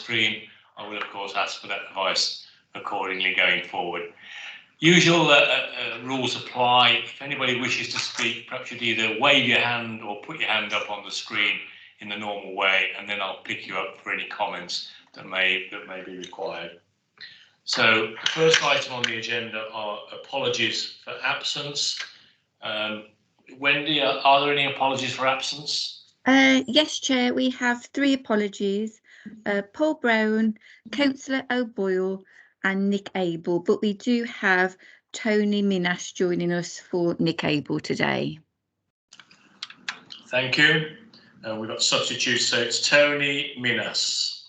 screen, I will of course ask for that advice accordingly going forward. Usual rules apply. If anybody wishes to speak, perhaps you'd either wave your hand or put your hand up on the screen in the normal way, and then I'll pick you up for any comments that may be required. So the first item on the agenda are apologies for absence. Wendy, are there any apologies for absence? Yes, Chair, we have 3 apologies. Paul Brown, Councillor O'Boyle and Nick Abel, but we do have Tony Minas joining us for Nick Abel today. Thank you. We've got substitutes, so it's Tony Minas.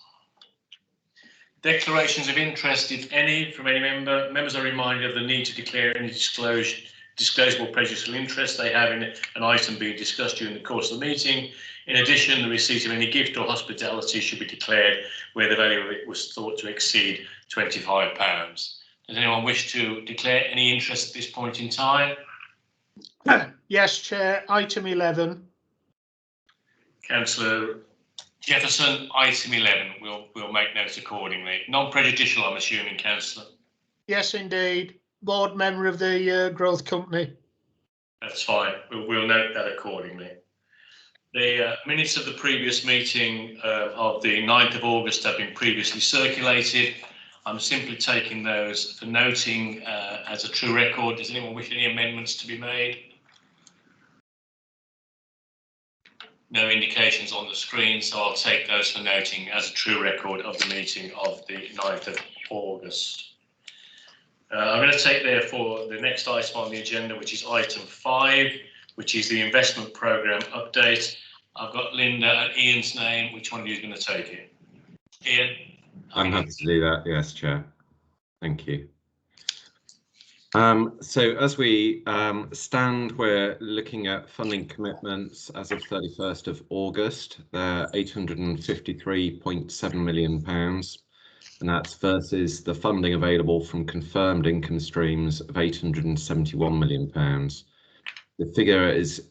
Declarations of interest, if any, from any member. Members are reminded of the need to declare any disclosable prejudicial interest they have in an item being discussed during the course of the meeting. In addition, the receipt of any gift or hospitality should be declared where the value of it was thought to exceed £25. Does anyone wish to declare any interest at this point in time? Yes, Chair. Item 11. Councillor Jefferson, item 11. We'll make notes accordingly. Non-prejudicial, I'm assuming, Councillor. Yes, indeed. Board member of the Growth Company. That's fine. We'll note that accordingly. The minutes of the previous meeting of the 9th of August have been previously circulated. I'm simply taking those for noting as a true record. Does anyone wish any amendments to be made? No indications on the screen, so I'll take those for noting as a true record of the meeting of the 9th of August. I'm going to take therefore the next item on the agenda, which is item 5, which is the investment programme update. I've got Linda and Ian's name. Which one of you is going to take it? Ian? I'm happy to do that, yes, Chair. Thank you. So as we stand, we're looking at funding commitments as of 31st of August. They're £853.7 million, and that's versus the funding available from confirmed income streams of £871 million. The figure is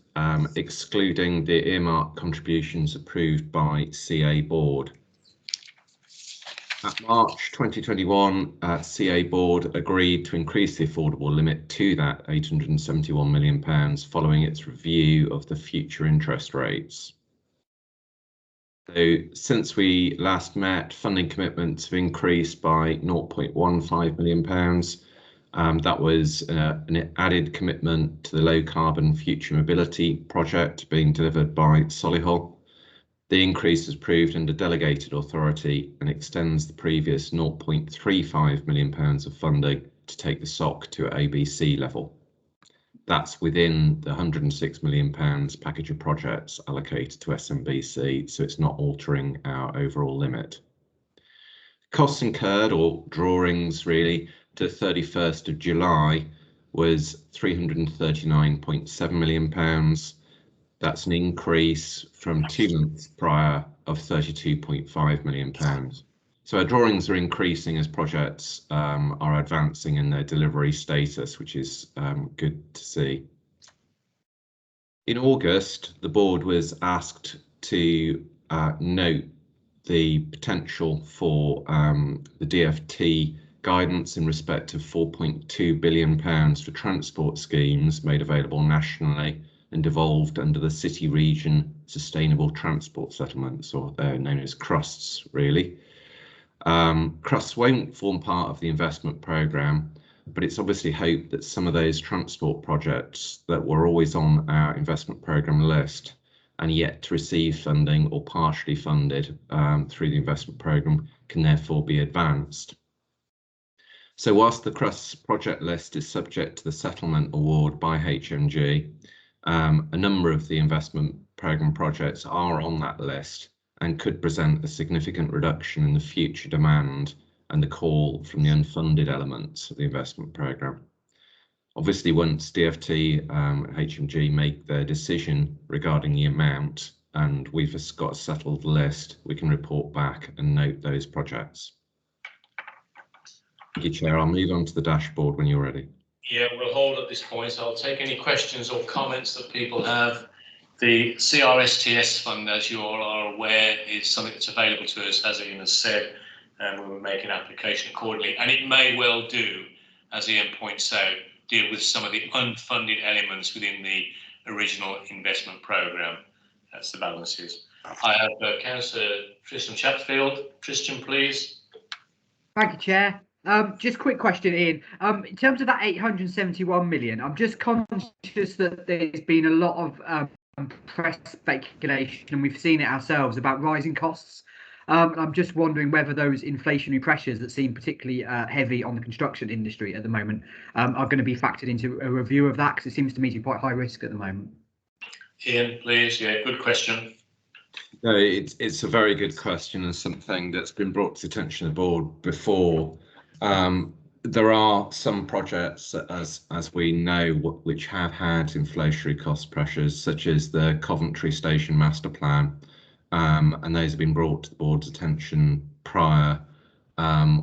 excluding the earmark contributions approved by CA Board. At March 2021, CA Board agreed to increase the affordable limit to that £871 million following its review of the future interest rates. So since we last met, funding commitments have increased by £0.15 million. That was an added commitment to the low carbon future mobility project being delivered by Solihull. The increase is approved under delegated authority and extends the previous £0.35 million of funding to take the SOC to ABC level. That's within the £106 million package of projects allocated to SMBC, so it's not altering our overall limit. Costs incurred, or drawings really, to 31st of July was £339.7 million. That's an increase from 2 months prior of £32.5 million. So our drawings are increasing as projects are advancing in their delivery status, which is good to see. In August, the board was asked to note the potential for the DfT guidance in respect of £4.2 billion for transport schemes made available nationally and devolved under the City Region Sustainable Transport Settlements, or they're known as CRUSTs, really. CRUSTs won't form part of the investment programme, but it's obviously hoped that some of those transport projects that were always on our investment programme list and yet to receive funding or partially funded through the investment programme can therefore be advanced. So whilst the CRUSTs project list is subject to the settlement award by HMG, a number of the investment programme projects are on that list and could present a significant reduction in the future demand and the call from the unfunded elements of the investment programme. Obviously, once DfT HMG make their decision regarding the amount and we've got a settled list, we can report back and note those projects. Thank you, Chair. I'll move on to the dashboard when you're ready. Yeah, we'll hold at this point, so I'll take any questions or comments that people have. The CRSTS fund, as you all are aware, is something that's available to us, as Ian has said, and we will make an application accordingly. And it may well do, as Ian points out, deal with some of the unfunded elements within the original investment programme. That's the balances. I have Councillor Tristan Chatfield. Tristan, please. Thank you, Chair. Just a quick question, Ian. In terms of that 871 million, I'm just conscious that there's been a lot of press speculation, and we've seen it ourselves, about rising costs. I'm just wondering whether those inflationary pressures that seem particularly heavy on the construction industry at the moment are going to be factored into a review of that, because it seems to me to be quite high risk at the moment. Ian, please. Yeah, good question. No, it's a very good question, and something that's been brought to the attention of the board before. There are some projects, as we know, which have had inflationary cost pressures, such as the Coventry Station Master Plan, and those have been brought to the board's attention prior,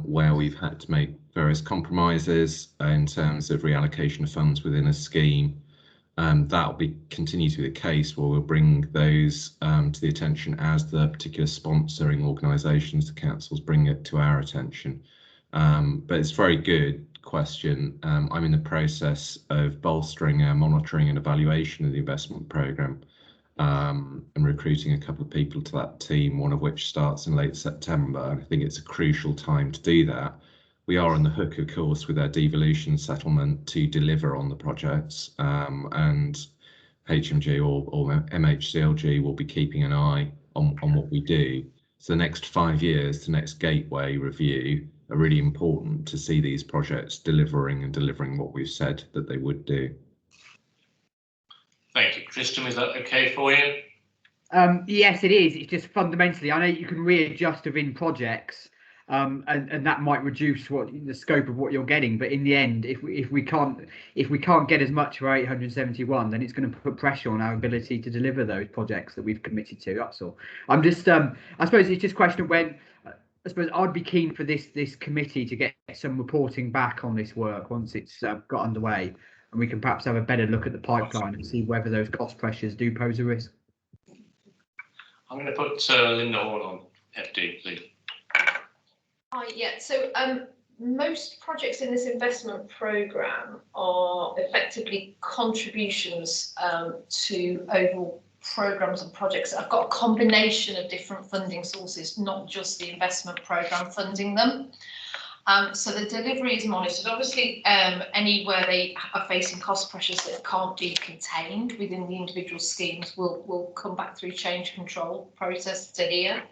where we've had to make various compromises in terms of reallocation of funds within a scheme. That will continue to be the case, where we'll bring those to the attention as the particular sponsoring organisations, the councils, bring it to our attention. But it's a very good question. I'm in the process of bolstering our monitoring and evaluation of the investment programme, and recruiting a couple of people to that team, one of which starts in late September. And I think it's a crucial time to do that. We are on the hook, of course, with our devolution settlement to deliver on the projects, and HMG or MHCLG will be keeping an eye on what we do. So the next 5 years, the next gateway review, are really important to see these projects delivering what we've said that they would do. Thank you. Tristan, is that okay for you? Yes, it is. It's just fundamentally, I know you can readjust within projects, and that might reduce the scope of what you're getting. But in the end, if we can't get as much for 871, then it's going to put pressure on our ability to deliver those projects that we've committed to. That's all. I'm just, I suppose it's just a question of when. I suppose I'd be keen for this committee to get some reporting back on this work once it's got underway, and we can perhaps have a better look at the pipeline and see whether those cost pressures do pose a risk. I'm going to put Linda Hall on FD, please. Yeah, so most projects in this investment programme are effectively contributions to overall programmes and projects that have got a combination of different funding sources, not just the investment programme funding them. So the delivery is monitored. Obviously, anywhere they are facing cost pressures that can't be contained within the individual schemes will come back through change control process to here.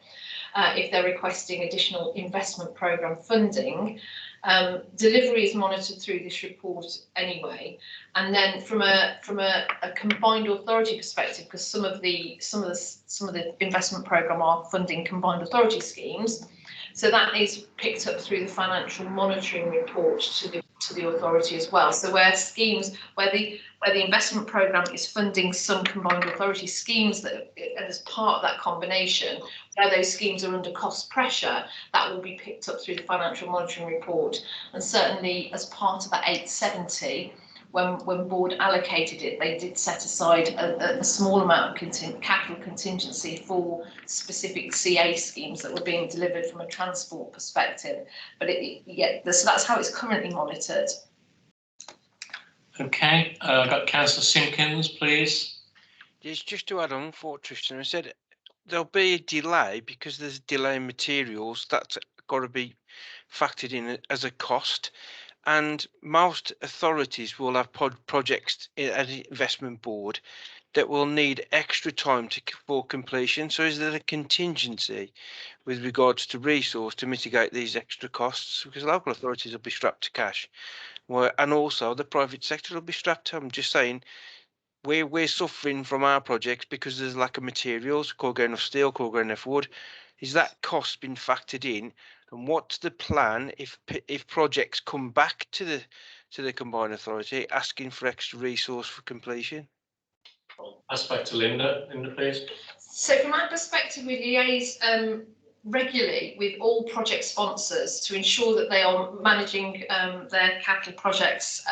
If they're requesting additional investment programme funding, delivery is monitored through this report anyway. And then from a combined authority perspective, because some of the investment programme are funding combined authority schemes, so that is picked up through the financial monitoring report to the authority as well. So where the investment programme is funding some combined authority schemes that, and as part of that combination, where those schemes are under cost pressure, that will be picked up through the financial monitoring report. And certainly as part of that 870, when board allocated it, they did set aside a small amount of capital contingency for specific CA schemes that were being delivered from a transport perspective. But so that's how it's currently monitored. Okay, I've got Councillor Simpkins, please. Yes, just to add on for Tristan, I said there'll be a delay because there's a delay in materials that's got to be factored in as a cost. And most authorities will have projects at the investment board that will need extra time for completion. So is there a contingency with regards to resource to mitigate these extra costs? Because local authorities will be strapped to cash, and also the private sector will be strapped. I'm just saying, we're suffering from our projects because there's lack of materials, can't get enough steel, can't get enough wood. Is that cost been factored in? And what's the plan if projects come back to the combined authority asking for extra resource for completion? Pass back to Linda. Linda, please. So from our perspective, we liaise regularly with all project sponsors to ensure that they are managing their capital projects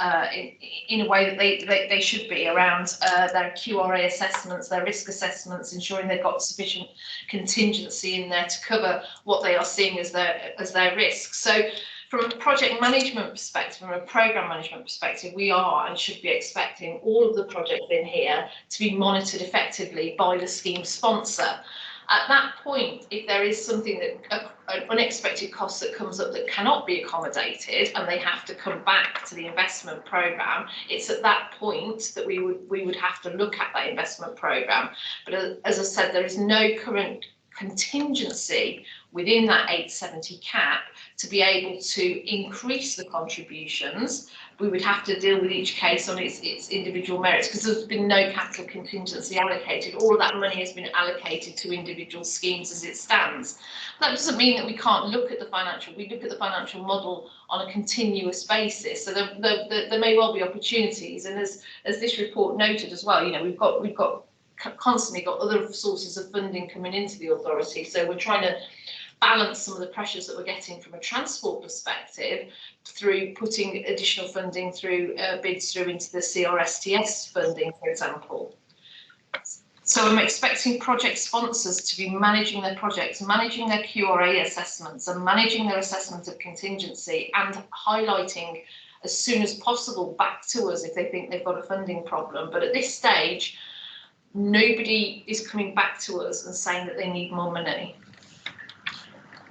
in a way that they should be around their QRA assessments, their risk assessments, ensuring they've got sufficient contingency in there to cover what they are seeing as their risks. So from a project management perspective, from a programme management perspective, we are and should be expecting all of the projects in here to be monitored effectively by the scheme sponsor. At that point, if there is something that an unexpected cost that comes up that cannot be accommodated and they have to come back to the investment programme, it's at that point that we would have to look at that investment programme. But as I said, there is no current contingency within that 870 cap to be able to increase the contributions. We would have to deal with each case on its individual merits, because there's been no capital contingency allocated. All of that money has been allocated to individual schemes as it stands. That doesn't mean that we can't look at the financial. We look at the financial model on a continuous basis. So there may well be opportunities, and as this report noted as well, you know, we've got constantly got other sources of funding coming into the authority. So we're trying to balance some of the pressures that we're getting from a transport perspective through putting additional funding through bids through into the CRSTS funding, for example. So I'm expecting project sponsors to be managing their projects, managing their QRA assessments and managing their assessment of contingency, and highlighting as soon as possible back to us if they think they've got a funding problem. But at this stage, nobody is coming back to us and saying that they need more money.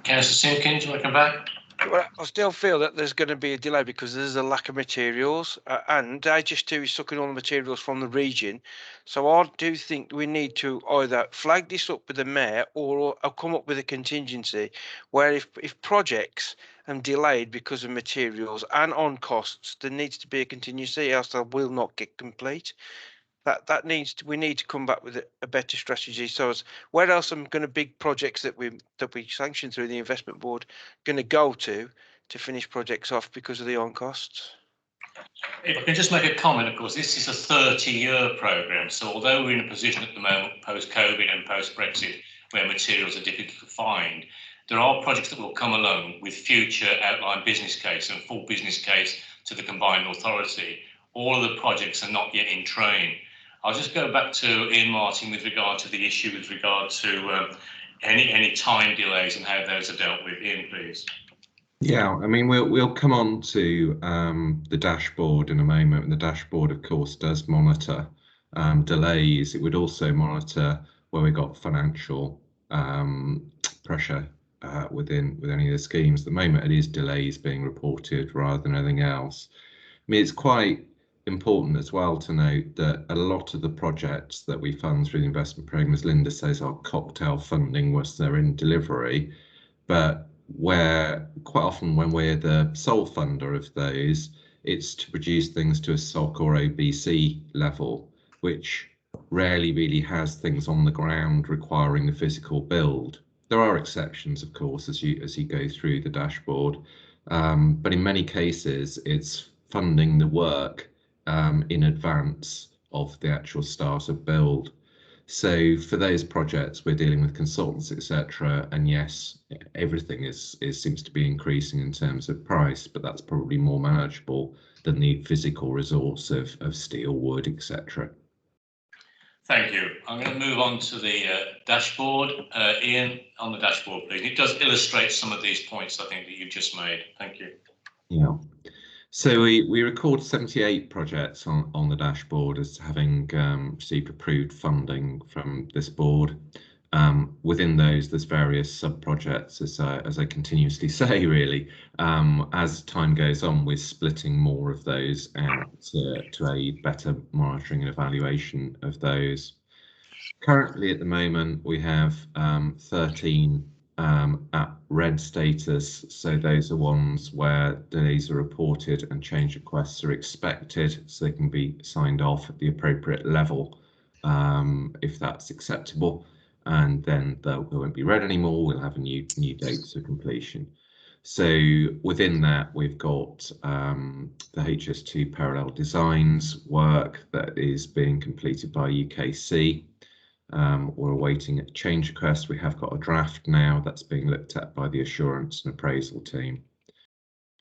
Councillor Simpkins, welcome back. Well, I still feel that there's going to be a delay because there's a lack of materials, and HS2 is sucking all the materials from the region. So I do think we need to either flag this up with the mayor or come up with a contingency where if projects are delayed because of materials and on costs, there needs to be a contingency, else they will not get complete. We need to come back with a better strategy. So where else are going to big projects that we sanction through the investment board going to go to finish projects off because of the on costs? If I can just make a comment, of course, this is a 30-year programme. So although we're in a position at the moment, post-COVID and post-Brexit, where materials are difficult to find, there are projects that will come along with future outline business case and full business case to the combined authority. All of the projects are not yet in train. I'll just go back to Ian Martin with regard to the issue with regard to any time delays and how those are dealt with. Ian, please. Yeah, I mean, we'll come on to the dashboard in a moment. The dashboard, of course, does monitor delays. It would also monitor where we got financial pressure within any of the schemes. At the moment, it is delays being reported rather than anything else. I mean, it's quite important as well to note that a lot of the projects that we fund through the investment programme, as Linda says, are cocktail funding once they're in delivery, but where quite often when we're the sole funder of those, it's to produce things to a SOC or OBC level, which rarely really has things on the ground requiring the physical build. There are exceptions, of course, as you go through the dashboard, but in many cases it's funding the work in advance of the actual start of build. So for those projects, we're dealing with consultants, etc. And yes, everything seems to be increasing in terms of price, but that's probably more manageable than the physical resource of steel, wood, etc. Thank you. I'm going to move on to the dashboard. Ian, on the dashboard, please. It does illustrate some of these points, I think, that you've just made. Thank you. Yeah. So we record 78 projects on the dashboard as having received approved funding from this board. Within those, there's various sub-projects, as I continuously say, really. As time goes on, we're splitting more of those out to aid better monitoring and evaluation of those. Currently, at the moment, we have 13 at red status, so those are ones where delays are reported and change requests are expected, so they can be signed off at the appropriate level if that's acceptable, and then they won't be red anymore. We'll have a new date for completion. So within that, we've got the HS2 parallel designs work that is being completed by UKC. We're awaiting a change request. We have got a draft now that's being looked at by the assurance and appraisal team.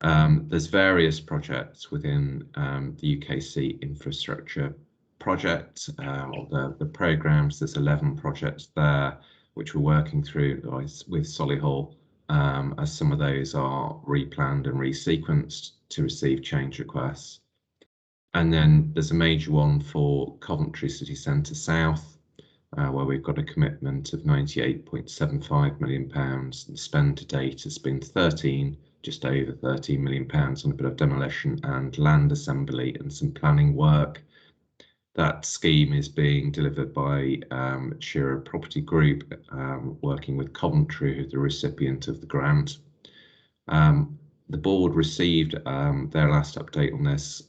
There's various projects within the UKC infrastructure project, the programmes. There's 11 projects there which we're working through with Solihull, as some of those are replanned and resequenced to receive change requests. And then there's a major one for Coventry City Centre South, where we've got a commitment of £98.75 million. The spend to date has been just over £13 million on a bit of demolition and land assembly and some planning work. That scheme is being delivered by Shearer Property Group, working with Coventry, who's the recipient of the grant. The board received their last update on this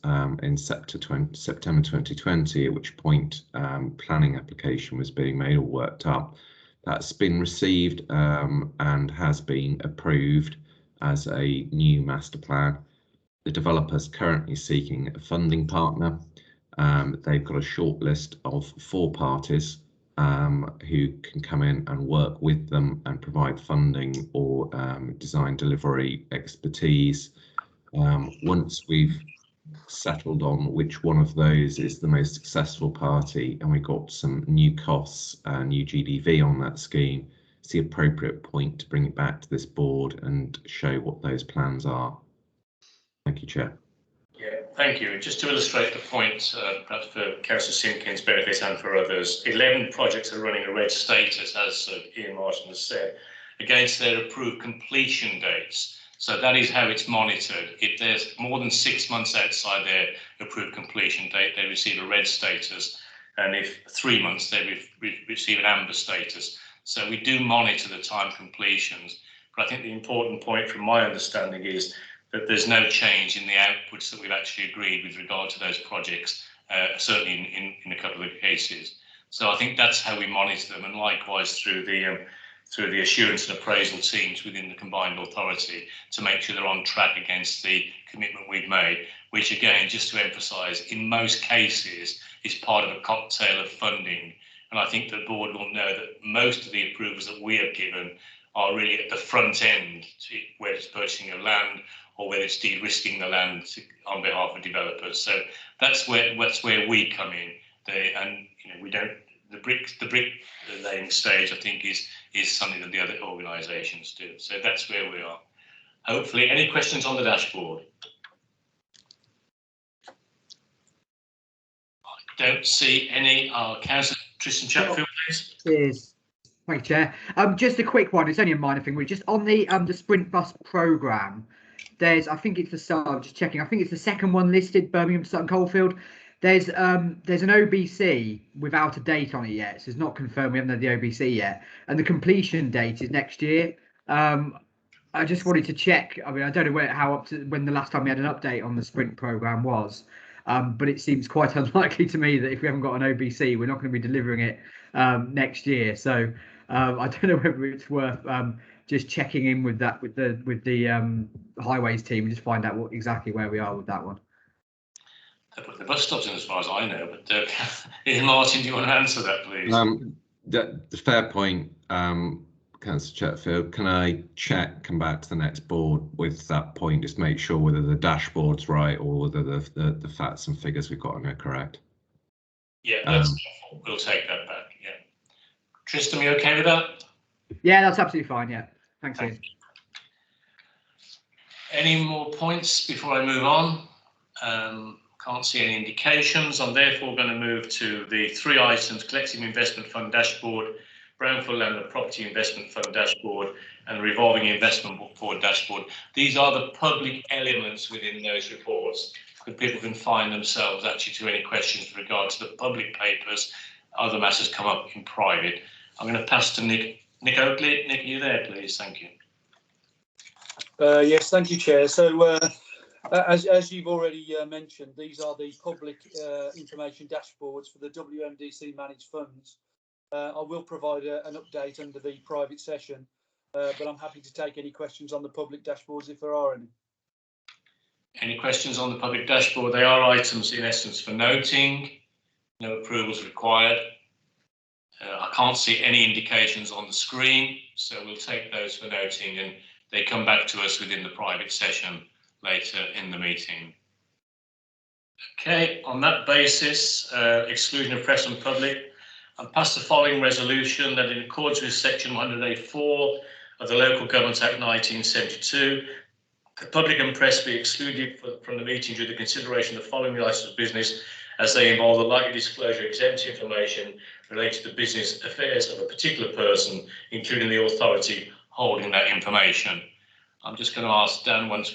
in September 2020, at which point planning application was being made or worked up. That's been received and has been approved as a new master plan. The developer's currently seeking a funding partner. They've got a short list of 4 parties who can come in and work with them and provide funding or design delivery expertise. Once we've settled on which one of those is the most successful party and we got some new costs, new GDV on that scheme, it's the appropriate point to bring it back to this board and show what those plans are. Thank you, Chair. Yeah, thank you. Just to illustrate the point, perhaps for Councillor Simpkins' benefit and for others, 11 projects are running a red status, as Ian Martin has said, against their approved completion dates. So that is how it's monitored. If there's more than 6 months outside their approved completion date, they receive a red status. And if 3 months, they receive an amber status. So we do monitor the time completions. But I think the important point from my understanding is that there's no change in the outputs that we've actually agreed with regard to those projects, certainly in a couple of cases. So I think that's how we monitor them, and likewise through the assurance and appraisal teams within the combined authority to make sure they're on track against the commitment we've made, which again, just to emphasise, in most cases is part of a cocktail of funding. And I think the board will know that most of the approvals that we have given are really at the front end, whether it's purchasing of land or whether it's de-risking the land on behalf of developers. So that's where we come in. And you know, we don't, the brick laying stage, I think, is something that the other organisations do. So that's where we are. Hopefully, any questions on the dashboard? I don't see any. Councillor Tristan Chatfield, please. Cheers. Thank you, Chair. Just a quick one. It's only a minor thing. We're just on the Sprint Bus programme. There's, I think it's I'm just checking. I think it's the second one listed, Birmingham Sutton Coldfield. There's an OBC without a date on it yet, so it's not confirmed. We haven't had the OBC yet, and the completion date is next year. I just wanted to check. I mean, I don't know when the last time we had an update on the Sprint programme was, but it seems quite unlikely to me that if we haven't got an OBC, we're not going to be delivering it next year. So I don't know whether it's worth just checking in with that with the highways team and just find out exactly where we are with that one. They put the bus stops in as far as I know, but Ian Martin, do you want to answer that, please? The fair point, Councillor Chatfield. Can I come back to the next board with that point, just make sure whether the dashboard's right or whether the facts and figures we've got are correct? Yeah, we'll take that back. Yeah, Tristan, are you okay with that? Yeah, that's absolutely fine. Yeah, thanks, Ian. Any more points before I move on? Can't see any indications. I'm therefore going to move to the 3 items: Collective Investment Fund Dashboard, Brownfield Land and Property Investment Fund Dashboard, and the Revolving Investment Board Dashboard. These are the public elements within those reports, that people can find themselves actually to any questions with regard to the public papers. Other matters come up in private. I'm going to pass to Nick Oakley. Nick, are you there, please? Thank you. Yes, thank you, Chair. So, as you've already mentioned, these are the public information dashboards for the WMDC managed funds. I will provide an update under the private session, but I'm happy to take any questions on the public dashboards if there are any. Any questions on the public dashboard? They are items in essence for noting. No approvals required. I I can't see any indications on the screen, so we'll take those for noting, and they come back to us within the private session later in the meeting. Okay, on that basis, exclusion of press and public, I pass the following resolution that in accordance with section 184 of the Local Government Act 1972, the public and press be excluded from the meeting due to the consideration of the following items of business as they involve the likely disclosure of exempt information related to business affairs of a particular person, including the authority holding that information. I'm just going to ask Dan once